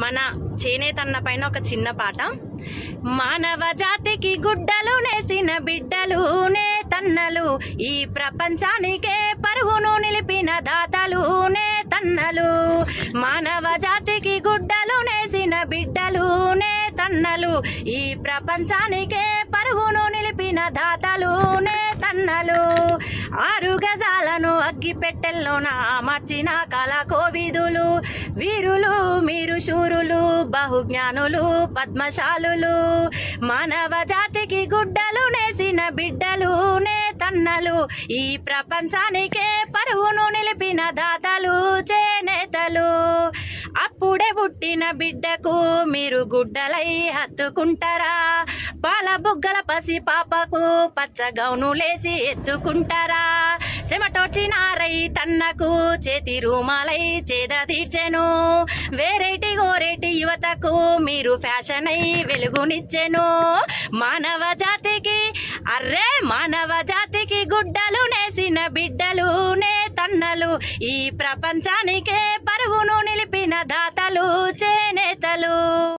మన చేనేతన్న పైన ఒక చిన్న పాట. మానవ జాతికి గుడ్డలు నేసిన బిడ్డలు నేతన్నలు, ఈ ప్రపంచానికే పరువును నిలిపిన దాతలు నేతన్నలు. మానవ జాతికి గుడ్డలు నేసిన బిడ్డలు నేతన్నలు, ఈ ప్రపంచానికే పరువును నిలిపిన దాతలు నేతన్నలు. 6 గజాలను అగ్గిపెట్టెల్లోన మార్చిన కళా కోవిదులు, వీరులు మీరు శూరులు బహుజ్ఞానులు పద్మశాలులు. మానవ జాతికి గుడ్డలు నేసిన బిడ్డలు నేతన్నలు, ఈ ప్రపంచానికే పరువును నిలిపిన దాతలు చేనేతలు. అప్పుడే పుట్టిన బిడ్డకు మీరు గుడ్డలై హత్తుకుంటారా? పాల బుగ్గల పసి పాపకు పచ్చ గౌనులేసి ఎత్తుకుంటారా? చెమటోచిన రైతన్నకు చేతి రూమాలై చేద తీర్చెను, వేరేటి గోరేటి యువతకు మీరు ఫ్యాషన్ అయి వెలుగునిచ్చెను. మానవ జాతికి గుడ్డలు నేసిన బిడ్డలు నేతన్నలు, ఈ ప్రపంచానికే పరువును నిలిపిన దాతలు చేనేతలు.